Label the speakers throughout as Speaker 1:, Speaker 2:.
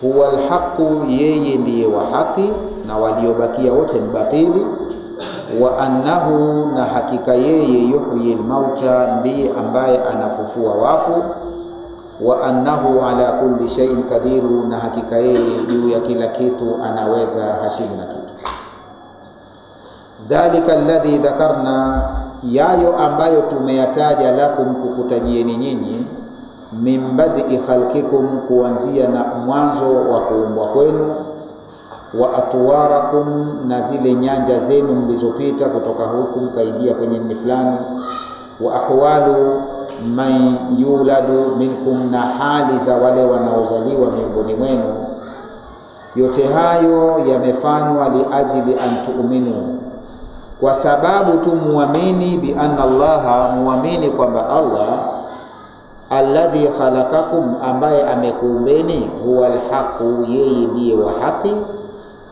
Speaker 1: huwa alhaqu, yeye ndiye wa haki na waliobakia wote ni batili. Wa annahu, na hakika yeye yuhyi almauta, ndiye ambaye anafufua wafu. Wa annahu ala kulli shay'in kadiru, na hakika yeye juu ya kila kitu anaweza, hashindu na kitu. Dhalika alladhi dhakarna, yayo ambayo tumeyataja, lakum kukutajieni nyinyi, min bad'i khalqikum, kuanzia na mwanzo wa kuumbwa kwenu, wa atwarakum, na zile nyanja zenu mlizopita kutoka huku kaingia kwenye nchi fulani, wa ahwalu man yuladu minkum, na hali za wale wanaozaliwa miongoni mwenu. Yote hayo yamefanywa liajili an tu'minu, kwa sababu tu muamini, bi anna Allaha, muamini kwamba Allah alladhi khalaqakum, ambaye amekuumbeni, huwa alhaqu, yeye ndiye wa haki,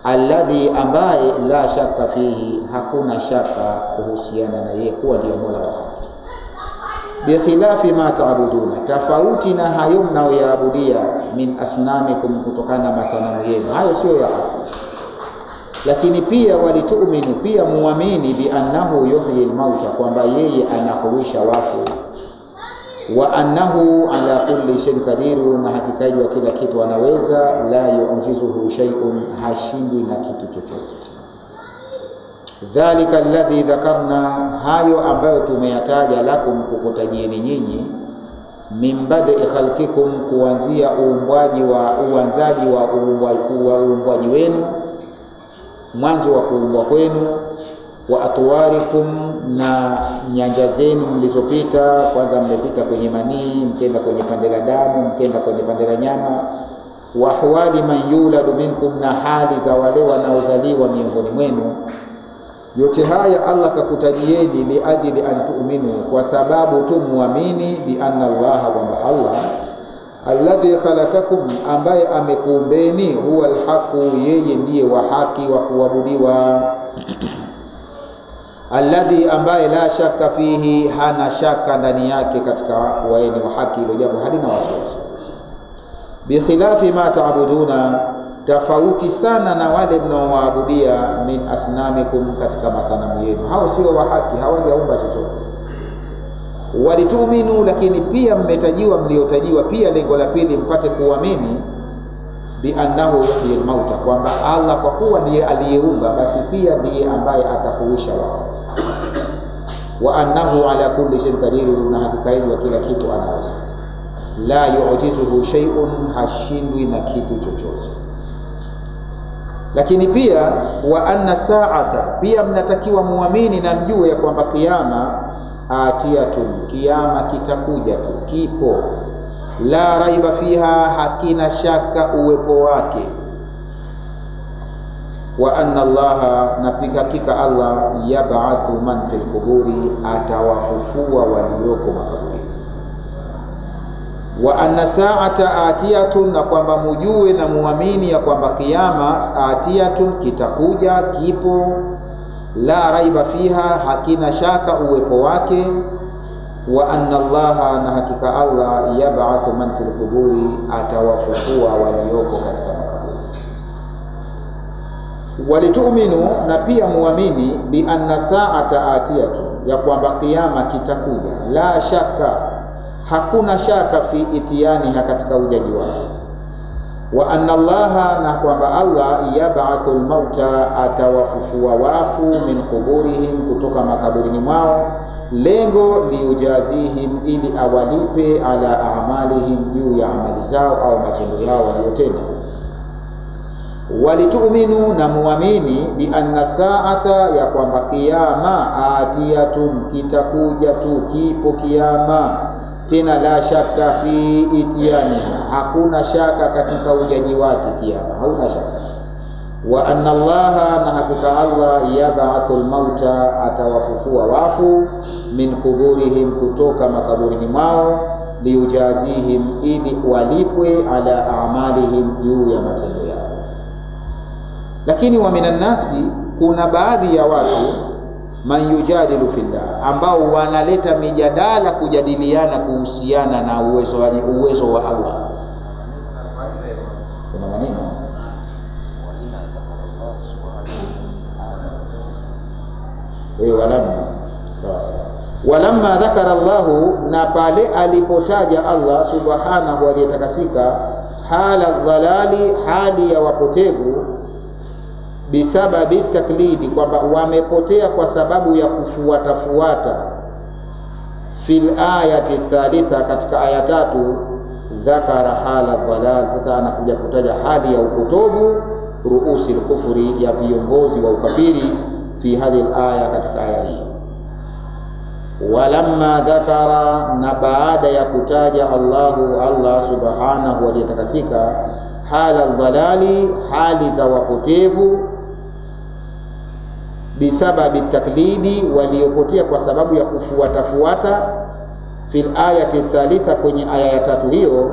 Speaker 1: alladhi, ambaye la shaka fihi, hakuna shaka kuhusiana na yeye kuwa ndiye Mola wa haki. Bi khilafi ma ta'buduna, tofauti na hayo mnayoyaabudia, min asnamikum, kutokana na masanamu yenu, hayo sio ya haki. Lakini pia walitu'minu, pia muamini, bi annahu yuhyi almauta, kwamba yeye anahuisha wafu. Wa annahu ala kulli shay'in kadiru, na hakikaji wa kila kitu anaweza. La yu'jizuhu shay'un, hashindwi na kitu chochote. Dhalika alladhi dhakarna, hayo ambayo tumeyataja, lakum kukutajieni nyinyi, min bad'i khalqikum, kuanzia uanzaji wa uumbwaji wenu, mwanzo wa kuumbwa kwenu, wa atwarikum, na nyanja zenu mlizopita. Kwanza mmepita kwenye manii, mkenda kwenye pande la damu, mkenda kwenye pande la nyama. Wa ahwali man yuladu minkum, na hali za wale wanaozaliwa miongoni mwenu. Yote haya Allah kakutajieni liajili an tu'minu, kwa sababu tu muamini, bi anna Allah, kwamba Allah alladhi khalaqakum, ambaye amekuumbeni, huwa alhaqu, yeye ndiye wa haki wa kuabudiwa. Alladhi, ambaye la shaka fihi, hana shaka ndani yake katika kuwaeni wa haki, ilo jambo halina wasiwasi. Bi khilafi ma ta'buduna, tofauti sana na wale mnaoabudia, min asnamikum, katika masanamu yenu, hao sio wa haki, hawajaumba chochote. Walitu'minu, lakini pia mmetajiwa, mliotajiwa pia lengo la pili mpate kuamini, bi annahu yuhyi almauta, kwamba Allah kwa kuwa ndiye aliyeumba, basi pia ndiye ambaye atahuisha wafu. Wa annahu ala kulli shay'in kadiru, na hakika yeye kila kitu anaweza. La yu'jizuhu shay'un, hashindwi na kitu chochote. Lakini pia wa anna sa'ata, pia mnatakiwa muamini na mjue ya kwamba kiyama atiyatun, kiyama kitakuja tu, kipo. La raiba fiha, hakina shaka uwepo wake. Wa anna Allaha, na hakika Allah, yab'athu man fil quburi, atawafufua walioko makaburini. Wa anna sa'ata atiyatun, na kwamba mujue na muamini ya kwamba kiyama atiyatun, kitakuja, kipo. La raiba fiha, hakina shaka uwepo wake. Wa anna Allaha, na hakika Allah, yab'athu man fil quburi, atawafufua walioko katika makaburi. Walitu'minu, na pia muamini, bi anna sa'ata atiyatu, ya kwamba kiyama kitakuja. La shaka, hakuna shaka, fi itiyaniha, katika ujaji wake. Wa anna Allaha, na kwamba Allah, yab'athu almauta, atawafufua wafu, min quburihim, kutoka makaburini mwao. Lengo liujazihim, ili awalipe, ala a'malihim, juu ya amali zao au matendo yao waliyotenda. Walitu'minu, na muamini, bi anna sa'ata, ya kwamba kiyama atiyatun, kitakuja tu, kipo kiyama. Tena la shaka fi itiyaniha, hakuna shaka katika ujaji wake kiyama, hauna shaka. Wa anna Allaha, na hakika Allah, yab'athu almauta, atawafufua wafu, min kuburihim, kutoka makaburini mwao. Liujazihim, ili walipwe, ala a'malihim, juu ya matendo yao. Lakini wa minan nasi, kuna baadhi ya watu, man yujadilu fillah, ambao wanaleta mijadala, kujadiliana kuhusiana na uwezo wa Allah. Kuna maneno walamma dhakara Allahu, na pale alipotaja Allah subhanahu aliyetakasika, hala dhalali, hali ya wapotevu, bisababi taklidi, kwamba wamepotea kwa sababu ya kufuata, fil ayati thalitha, katika aya 3, dhakara hala dhalal, sasa anakuja kutaja hali ya upotovu, ruusi al-kufri, ya viongozi wa ukafiri, fi hadhihi al-aya, katika aya hii. Walamma dhakara, na baada ya kutaja Allah subhanahu aliyetakasika, hala dhalali, hali za wapotevu, bisababi taklidi, waliopotea kwa sababu ya kufuata, fil ayati thalitha, kwenye aya ya 3 hiyo,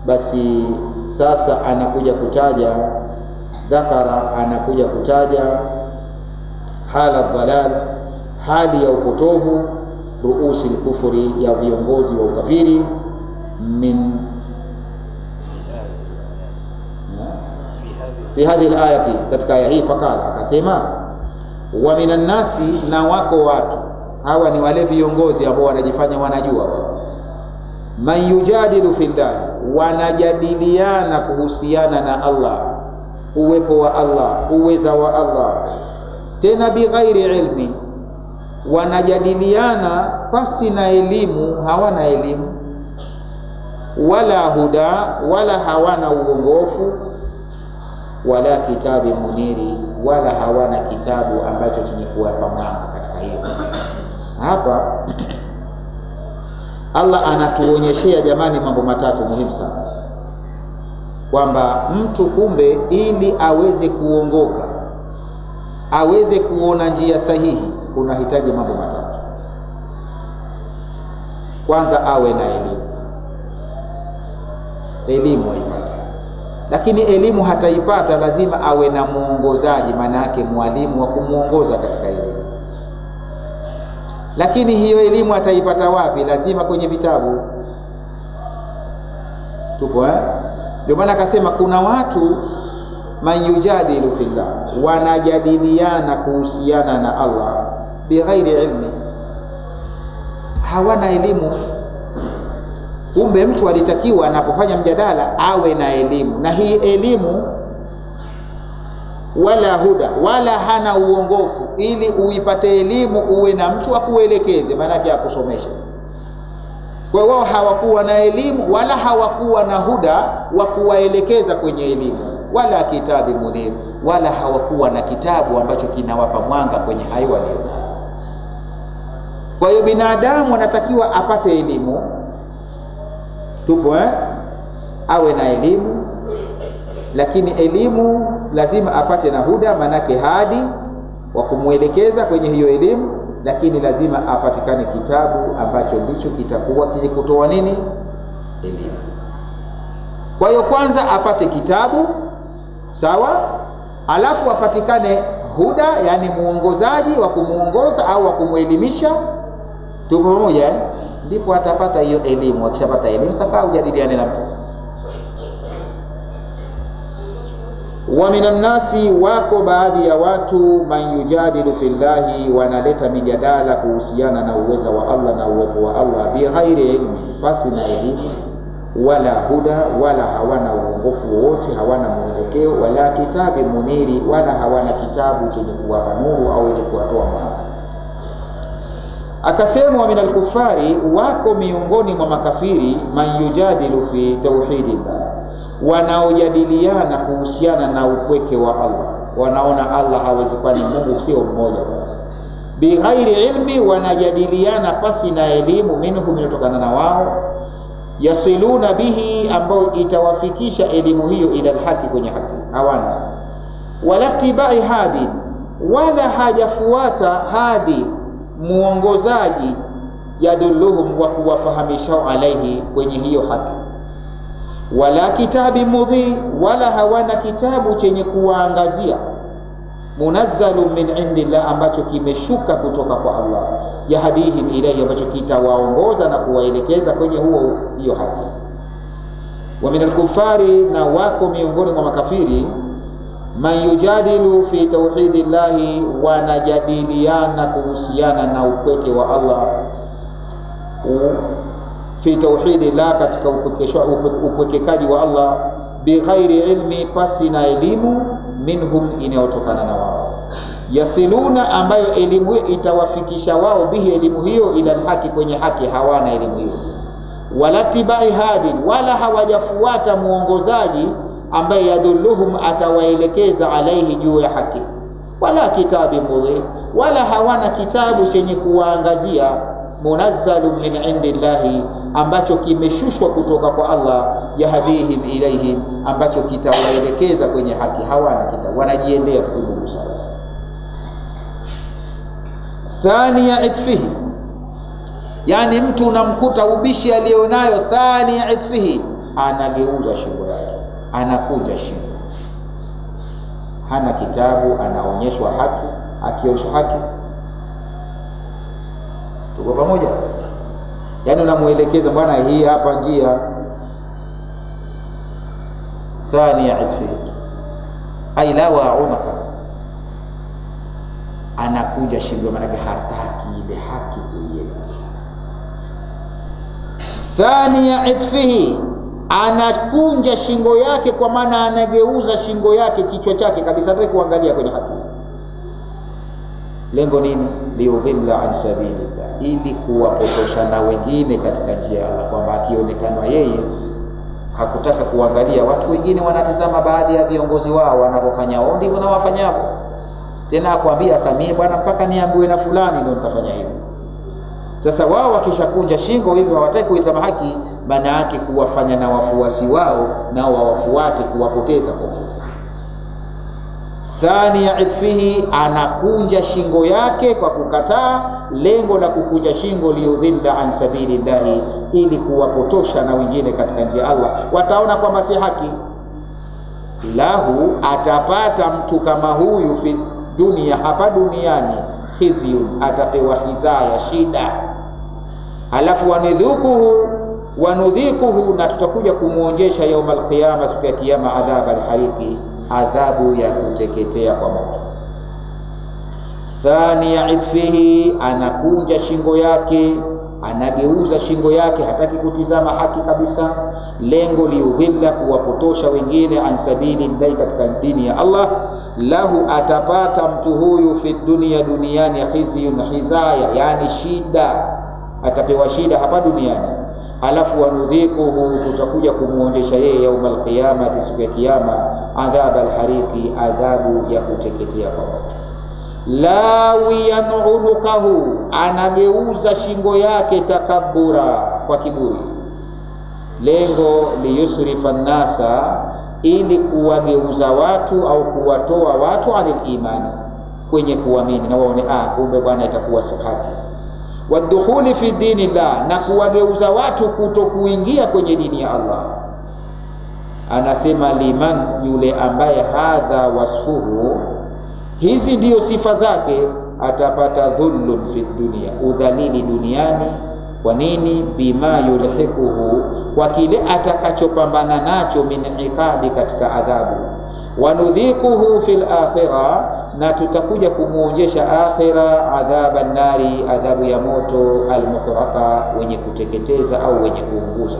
Speaker 1: basi sasa anakuja kutaja dhakara, anakuja kutaja hala dhalal, hali ya upotovu, ruusi al-kufri, ya viongozi wa ukafiri, min fi hadhihi al-ayati, katika aya hii. Fakala, akasema, wa minan nasi, na wako watu hawa ni wale viongozi ambao wanajifanya wanajua wao, man yujadilu fillahi, wanajadiliana kuhusiana na Allah, uwepo wa Allah, uweza wa Allah, tena bighairi ilmi, wanajadiliana pasi na elimu, hawana elimu, wala huda, wala hawana uongofu, wala kitabi muniri, wala hawana kitabu ambacho chenye kuwapa mwanga katika hiyo. Hapa Allah anatuonyeshea jamani mambo matatu muhimu sana, kwamba mtu kumbe ili aweze kuongoka, aweze kuona njia sahihi, kuna hitaji mambo matatu. Kwanza awe na elimu aipate, lakini elimu hataipata, lazima awe na muongozaji, maana yake mwalimu wa kumuongoza katika elimu. Lakini hiyo elimu ataipata wapi? Lazima kwenye vitabu. Tupo ndio maana akasema kuna watu man yujadilu fillah, wanajadiliana kuhusiana na Allah bighairi ilmi, hawana elimu. Kumbe mtu alitakiwa anapofanya mjadala awe na elimu, na hii elimu wala huda, wala hana uongofu. Ili uipate elimu uwe na mtu akuelekeze, maana yake akusomeshe. Kwa wao hawakuwa na elimu wala hawakuwa na huda wa kuwaelekeza kwenye elimu, wala kitabu munir, wala hawakuwa na kitabu ambacho kinawapa mwanga kwenye hayo walionayo. Kwa hiyo binadamu anatakiwa apate elimu. Tupo awe na elimu, lakini elimu lazima apate na huda, manake hadi wa kumuelekeza kwenye hiyo elimu, lakini lazima apatikane kitabu ambacho ndicho kitakuwa chenye kutoa nini? Elimu. Kwa hiyo kwanza apate kitabu, sawa, alafu apatikane huda, yani muongozaji wa kumuongoza au wa kumuelimisha. Tupo pamoja ndipo atapata hiyo elimu. Akishapata elimu sasa ujadiliane na mtu. Wa minan nasi, wako baadhi ya watu, man yujadilu fillahi, wanaleta mijadala kuhusiana na uweza wa Allah na uwepo wa Allah, bighairi ilmi, basi na elimu, wala huda, wala hawana uongofu wowote, hawana mwelekeo, wala kitabu muniri, wala hawana kitabu chenye kuwapa nuru au ili kuwatoa mwanga. Akasema wa minal kufari, wako miongoni mwa makafiri, man yujadilu fi tauhidillah, wanaojadiliana kuhusiana na upweke wa Allah, wanaona Allah hawezi, kwani Mungu sio mmoja. Bighairi ilmi, wanajadiliana pasi na elimu, minhum, inatokana na wao, yasiluna bihi, ambao itawafikisha elimu hiyo ila alhaqi, kwenye haki, hawana. Wala tibai hadi, wala hajafuata hadi, muongozaji, yadulluhum, wa kuwafahamisha alaihi, kwenye hiyo haki. Wala kitabi mudhi, wala hawana kitabu chenye kuwaangazia, munazzalu min indillah, ambacho kimeshuka kutoka kwa Allah, yahdihim ilayhi, ambacho kitawaongoza na kuwaelekeza kwenye hiyo haki. Wa minal kufari, na wako miongoni mwa makafiri, man yujadilu fi tauhidillahi, wanajadiliana kuhusiana na upweke wa Allah, fi tauhidillah, katika upwekekaji wa Allah, bighairi ilmi, pasi na elimu, minhum, inayotokana na wao, yasiluna, ambayo elimu itawafikisha wao, bihi, elimu hiyo, ila alhaki, kwenye haki, hawana elimu hiyo, wala tibai hadin, wala hawajafuata muongozaji ambaye yadulluhum, atawaelekeza, alaihi, juu ya haki, wala kitabi mudhi, wala hawana kitabu chenye kuwaangazia, munazzalu min indillahi, ambacho kimeshushwa kutoka kwa Allah, yahdihim ilaihim, ambacho kitawaelekeza kwenye haki. Hawana kitabu, wanajiendea tukiburusa basi. Thaniya itfihi, yani mtu unamkuta ubishi alionayo, thaniya itfihi, anageuza shingo yake, anakunja shingo, hana kitabu, anaonyeshwa haki, akionyeshwa haki. Tuko pamoja? Yani unamuelekeza, bwana, hii hapa njia. Thaniya itfihi ay la wa'unaka, anakuja shingo, maana hataki ile haki kuielekea. Thaniya itfihi, anakunja shingo yake, kwa maana anageuza shingo yake, kichwa chake kabisa, hataki kuangalia kwenye haki. Lengo nini? Liudhilla an sabilillah, ili kuwapotosha na wengine katika njia ya Allah, kwamba akionekana yeye hakutaka kuangalia. Watu wengine wanatazama baadhi ya viongozi wao wanapofanya, wao ndivyo na wafanyao. Tena akwambia Samia, bwana, mpaka niambiwe na fulani ndio nitafanya hivi. Sasa wao wakishakunja shingo hivyo, hawataki kuitazama haki, maana yake kuwafanya na wafuasi wao nao wawafuate, kuwapoteza kwa ufupi. Thaniya itfihi, anakunja shingo yake kwa kukataa. Lengo la kukunja shingo, liudhilla an sabilillahi, ili kuwapotosha na wengine katika njia ya Allah, wataona kwamba si haki. Lahu, atapata mtu kama huyu, fi dunia, hapa duniani, khizyun, atapewa hizaya, shida. Halafu wanudhikuhu, na tutakuja kumuonjesha yaum alqiyama, siku ya kiyama, adhab alhariqi, adhabu ya kuteketea kwa moto. Thaniya itfihi, anakunja shingo yake, anageuza shingo yake, hataki kutizama haki kabisa. Lengo liudhilla, kuwapotosha wengine, an sabilillahi, katika dini ya Allah. Lahu, atapata mtu huyu, fi dunia, duniani, khizyun, hizaya, yani shida, atapewa shida hapa duniani. Halafu wanudhikuhu, tutakuja kumuonjesha yeye yaumal qiyamati, siku ya kiyama, adhab alhariqi, adhabu ya kuteketea kwa moto. Lawiyan unukahu, anageuza shingo yake, takabbura, kwa kiburi. Lengo liyusrifa nnasa, ili kuwageuza watu au kuwatoa watu anil imani, kwenye kuamini, na waone kumbe bwana itakuwa si haki. Wadukhuli fi dinillah, na kuwageuza watu kuto kuingia kwenye dini ya Allah. Anasema liman, yule ambaye hadha wasfuhu, hizi ndiyo sifa zake, atapata dhullun fi dunia, udhalili duniani. Kwa nini? Bima yulhikuhu, kwa kile atakachopambana nacho, min iqabi, katika adhabu. Wanudhikuhu fil akhirah, na tutakuja kumuonjesha akhira, adhaban nari, adhabu ya moto, almuhraka, wenye kuteketeza au wenye kuunguza.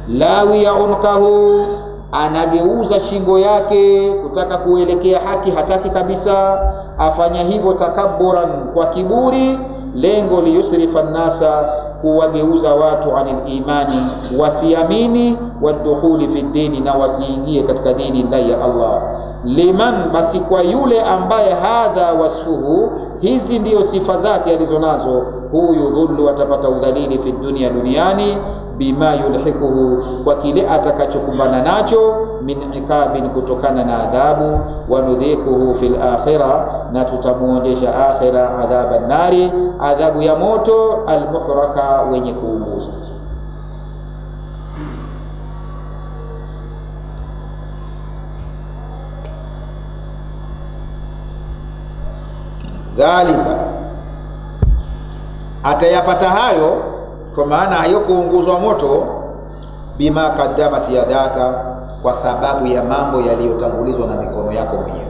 Speaker 1: Lawi ya unkahu, anageuza shingo yake kutaka kuelekea haki, hataki kabisa, afanya hivyo takabburan, kwa kiburi. Lengo liyusrifa nnasa, kuwageuza watu anil imani, wasiamini, wadukhuli fi dini, na wasiingie katika dini la ya Allah. Liman, basi kwa yule ambaye hadha wasfuhu, hizi ndiyo sifa zake alizonazo, huyu dhullu, atapata udhalili fi dunia, duniani, bima yulhikuhu, kwa kile atakachokumbana nacho, min iqabin, kutokana na adhabu. Wanudhikuhu fil akhirah, na tutamuonjesha akhira, adhaban nari, adhabu ya moto, almuhraka, wenye kuunguza. Dhalika, atayapata hayo, kwa maana hayo kuunguzwa moto, bima qaddamat yadaka, kwa sababu ya mambo yaliyotangulizwa na mikono yako mwenyewe.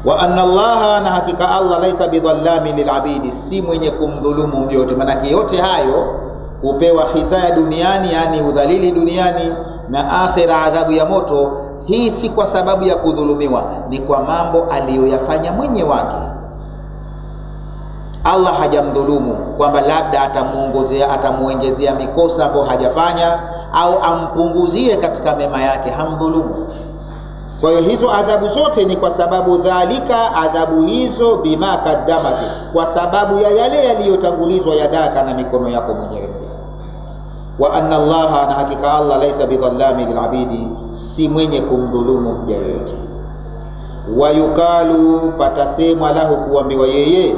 Speaker 1: Wa anna Allaha, na hakika Allah, laisa bidhallamin lilabidi, si mwenye kumdhulumu myote. Maana yote hayo kupewa khizaya duniani, yani udhalili duniani, na akhira adhabu ya moto, hii si kwa sababu ya kudhulumiwa, ni kwa mambo aliyoyafanya mwenye wake. Allah hajamdhulumu kwamba labda atamuongezea mikosa ambayo hajafanya au ampunguzie katika mema yake, hamdhulumu. Kwa hiyo hizo adhabu zote ni kwa sababu dhalika, adhabu hizo, bima kaddamati, kwa sababu ya yale yaliyotangulizwa, yadaka, na mikono yako mwenyewe. Wa anna Allaha, na hakika Allah, laisa bidhallami lilabidi, si mwenye kumdhulumu mja yoyote. Wa yukalu, patasemwa lahu, kuambiwa yeye,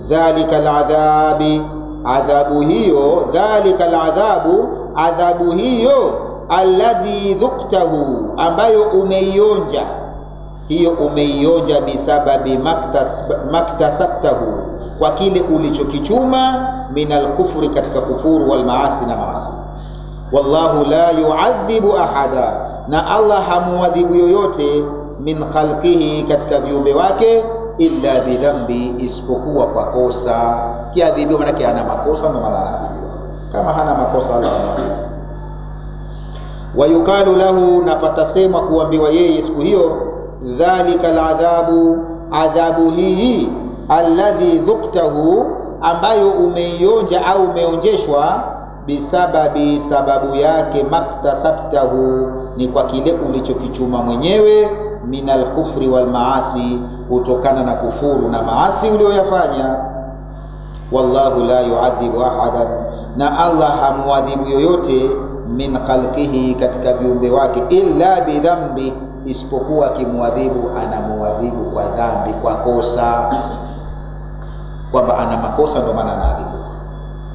Speaker 1: dhalika aladhabi, adhabu hiyo, dhalika aladhabu, adhabu hiyo, alladhi dhuktahu, ambayo umeionja, hiyo umeionja, bisababi maktasabtahu, kwa kile ulichokichuma, minal kufri, katika kufuru, wal maasi, na maasi. Wallahu la yuadhibu ahada, na Allah hamuadhibu yoyote, min khalqihi, katika viumbe wake, illa bidhambi, isipokuwa kwa kosa. Kiadhibiwa manake ana makosa, ndio maana anaadhibiwa. Kama hana makosa Allah anaadhibu. Wa yukalu lahu, na patasemwa kuambiwa yeye siku hiyo, dhalika aladhabu, adhabu hii, alladhi dhuktahu, ambayo umeionja au umeonjeshwa, bisababi, sababu yake, maktasabtahu, ni kwa kile ulichokichuma mwenyewe, minal kufri wal maasi, kutokana na kufuru na maasi ulioyafanya. Wallahu la yuadhibu ahadan, na Allah hamuadhibu yoyote, min khalqihi, katika viumbe wake, illa bidhambi, isipokuwa akimuadhibu, anamuadhibu kwa dhambi, kwa kosa, kwamba ana makosa, ndio maana anaadhibu.